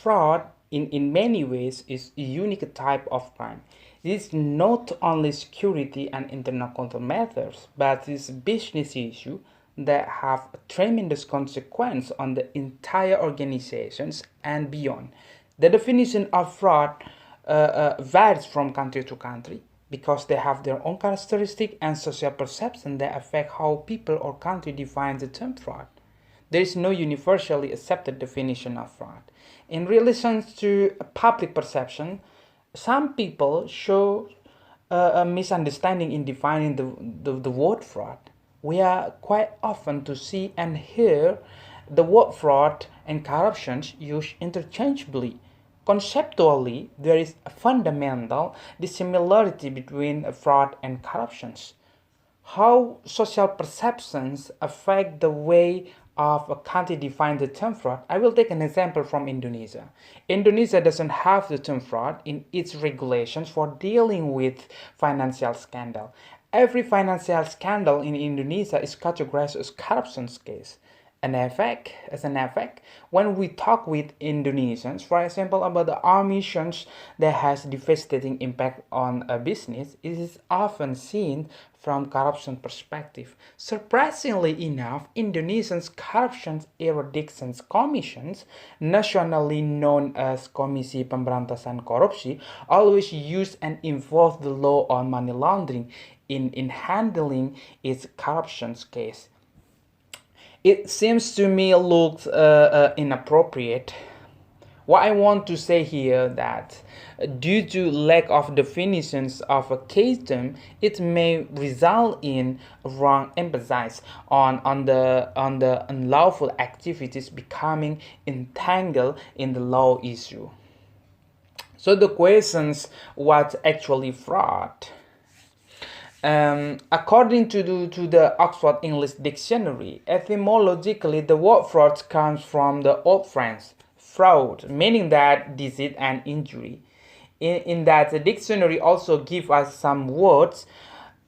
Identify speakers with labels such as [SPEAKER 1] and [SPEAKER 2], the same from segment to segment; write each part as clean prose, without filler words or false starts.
[SPEAKER 1] fraud in many ways is a unique type of crime. It is not only security and internal control matters, but it's a business issue that have a tremendous consequence on the entire organizations and beyond. The definition of fraud varies from country to country because they have their own characteristic and social perception that affect how people or country define the term fraud. There is no universally accepted definition of fraud. In relation to public perception, some people show a misunderstanding in defining the word fraud. We are quite often to see and hear the word fraud and corruption used interchangeably. Conceptually, there is a fundamental dissimilarity between fraud and corruptions. How social perceptions affect the way of a country defines the term fraud. I will take an example from Indonesia. Indonesia doesn't have the term fraud in its regulations for dealing with financial scandal. Every financial scandal in Indonesia is categorized as corruption case. As an effect, when we talk with Indonesians, for example, about the emissions that has devastating impact on a business, it is often seen from corruption perspective. Surprisingly enough, Indonesians' corruption eradication commissions, nationally known as Komisi Pemberantasan Korupsi, always use and involve the law on money laundering in handling its corruption case. It seems to me looks inappropriate. What I want to say here that due to lack of definitions of a case term, it may result in wrong emphasis on the unlawful activities becoming entangled in the law issue. So the questions, what's actually fraud? According to the Oxford English Dictionary, etymologically the word fraud comes from the Old French fraud, meaning that deceit and injury. In that, the dictionary also gives us some words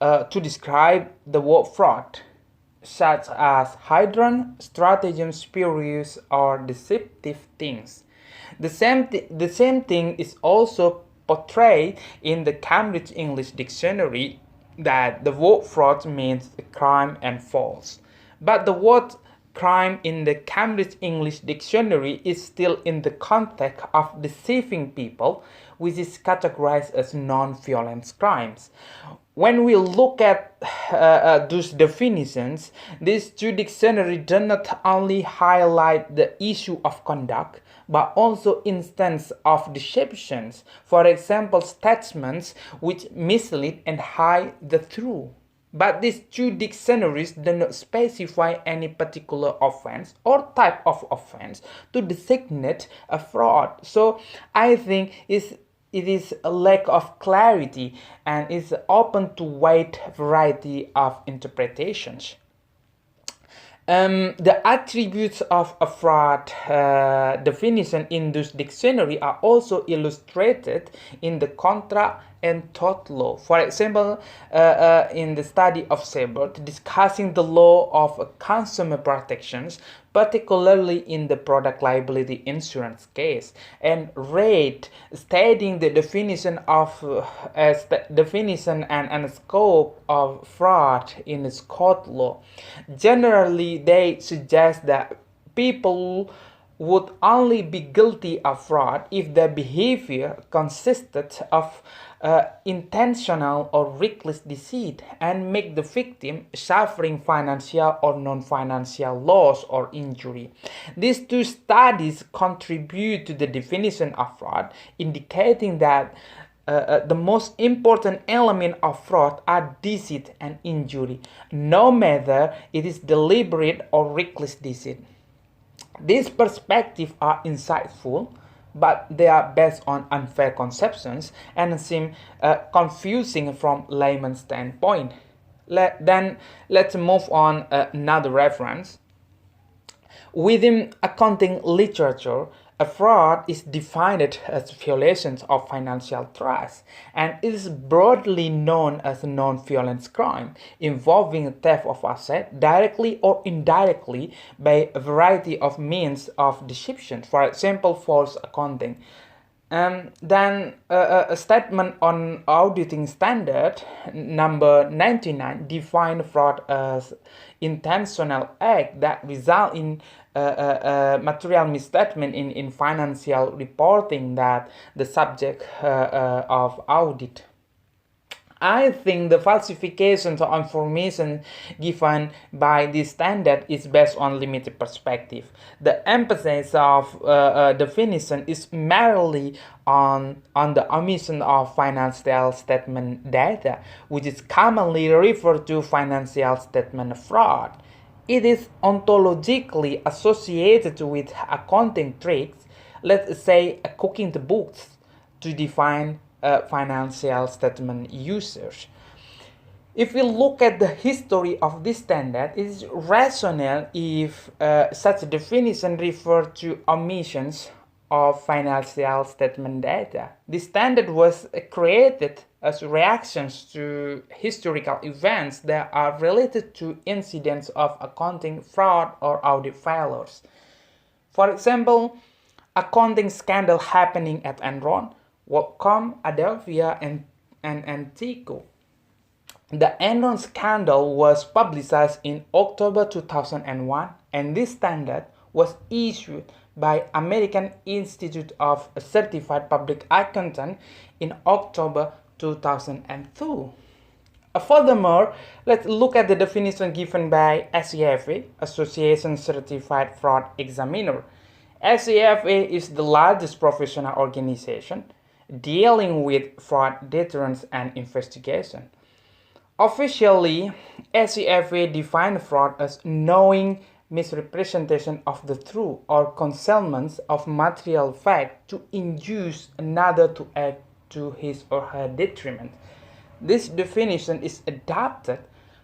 [SPEAKER 1] to describe the word fraud, such as hidden, stratagem, spurious, or deceptive things. The same thing is also portrayed in the Cambridge English Dictionary, that the word fraud means crime and false. But the word crime in the Cambridge English Dictionary is still in the context of deceiving people, which is categorized as non-violent crimes. When we look at those definitions, these two dictionaries do not only highlight the issue of conduct, but also instances of deceptions. For example, statements which mislead and hide the truth. But these two dictionaries do not specify any particular offense or type of offense to designate a fraud. So I think it is a lack of clarity and is open to wide variety of interpretations. The attributes of a fraud definition in this dictionary are also illustrated in the contract and tort law. For example, in the study of Sebert, discussing the law of consumer protections, particularly in the product liability insurance case, and Reid stating the definition and scope of fraud in its court law. Generally, they suggest that people would only be guilty of fraud if their behavior consisted of intentional or reckless deceit and make the victim suffering financial or non-financial loss or injury. These two studies contribute to the definition of fraud, indicating that the most important element of fraud are deceit and injury, no matter it is deliberate or reckless deceit. These perspectives are insightful, but they are based on unfair conceptions and seem confusing from layman's standpoint. Let's move on another reference. Within accounting literature, A fraud is defined as violations of financial trust and is broadly known as a non-violent crime involving theft of assets directly or indirectly by a variety of means of deception, for example, false accounting. Then a statement on auditing standard number 99 define fraud as intentional act that result in material misstatement in financial reporting that the subject of audit. I think the falsifications of information given by this standard is based on limited perspective. The emphasis of definition is merely on the omission of financial statement data, which is commonly referred to financial statement fraud. It is ontologically associated with accounting tricks, let's say cooking the books, to define financial statement users. If we look at the history of this standard, it is rational if such a definition refers to omissions of financial statement data. This standard was created as reactions to historical events that are related to incidents of accounting fraud or audit failures. For example, accounting scandal happening at Enron, WorldCom, Adelphia, and Antico. The Enron scandal was publicized in October 2001, and this standard was issued by American Institute of Certified Public Accountant in October 2002. Furthermore, let's look at the definition given by ACFA, Association Certified Fraud Examiner. ACFA is the largest professional organization dealing with fraud deterrence and investigation. Officially, ACFA defines fraud as knowing misrepresentation of the truth or concealment of material fact to induce another to act to his or her detriment. This definition is adapted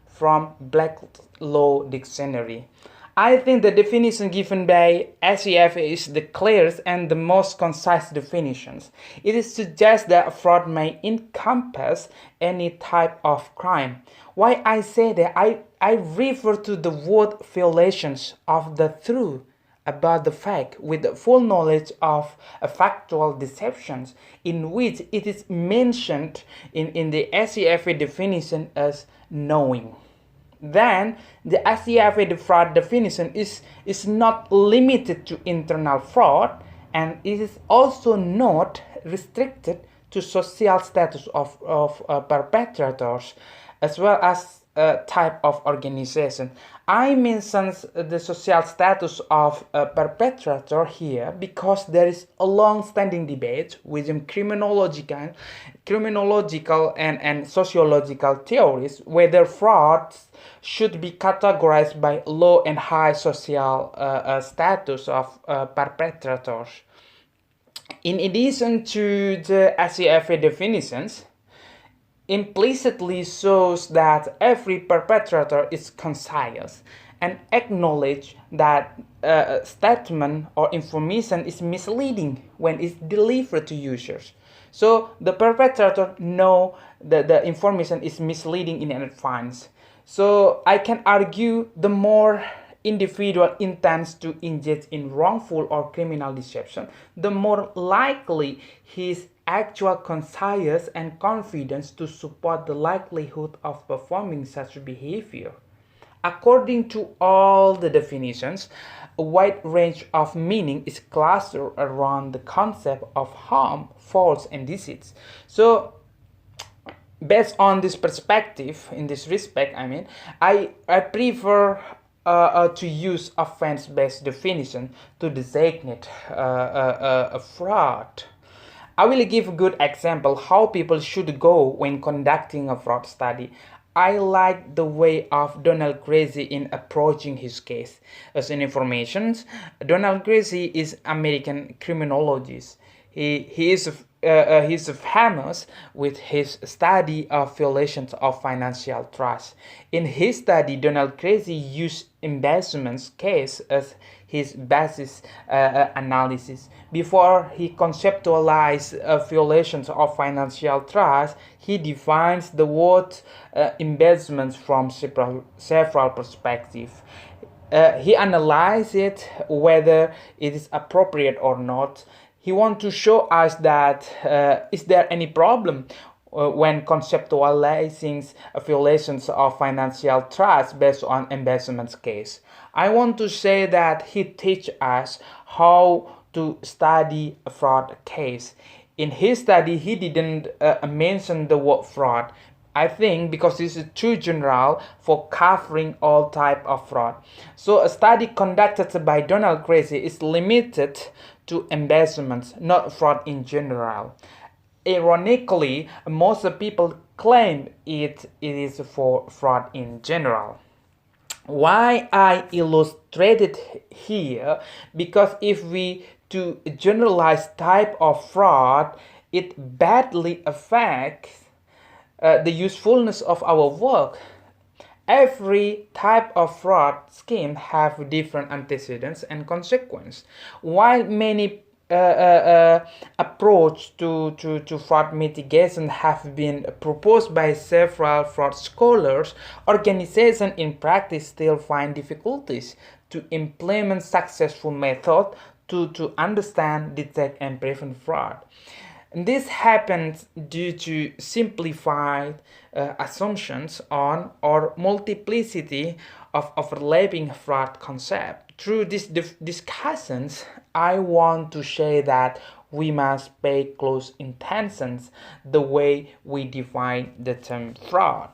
[SPEAKER 1] from Black Law Dictionary. I think the definition given by ACFA is the clearest and the most concise definitions. It suggests that fraud may encompass any type of crime. Why I say that, I refer to the word violations of the truth about the fact with the full knowledge of factual deceptions, in which it is mentioned in the ACFA definition as knowing. Then the ACFA fraud definition is not limited to internal fraud, and it is also not restricted to social status of perpetrators as well as type of organization. I mention the social status of a perpetrator here because there is a long-standing debate within criminological and sociological theories whether frauds should be categorized by low and high social status of perpetrators. In addition to the ACFA definitions, implicitly shows that every perpetrator is conscious and acknowledge that a statement or information is misleading when it's delivered to users. So the perpetrator know that the information is misleading in advance. So I can argue the more individual intends to engage in wrongful or criminal deception, the more likely his actual conscience and confidence to support the likelihood of performing such behavior. According to all the definitions, a wide range of meaning is clustered around the concept of harm, faults, and deceits. So based on this perspective, in this respect, I prefer to use offense-based definition to designate a fraud. I will give a good example how people should go when conducting a fraud study. I like the way of Donald Gracie in approaching his case. As an information, Donald Gracie is American criminologist. He is he's famous with his study of violations of financial trust. In his study, Donald Crazy used embezzlement case as his basis analysis. Before he conceptualized violations of financial trust, he defines the word embezzlement from several perspectives. He analyzes it whether it is appropriate or not. He wants to show us that is there any problem when conceptualizing violations of financial trust based on embezzlement case. I want to say that he teaches us how to study a fraud case. In his study, he didn't mention the word fraud. I think because this is too general for covering all type of fraud. So a study conducted by Donald Crazy is limited to embezzlement, not fraud in general. Ironically, most people claim it is for fraud in general. Why I illustrated here? Because if we to generalize type of fraud, it badly affects the usefulness of our work. Every type of fraud scheme have different antecedents and consequence. While many approach to fraud mitigation have been proposed by several fraud scholars, organizations in practice still find difficulties to implement successful methods to understand, detect, and prevent fraud. And this happens due to simplified assumptions on or multiplicity of overlapping fraud concept. Through these discussions, I want to say that we must pay close attention the way we define the term fraud.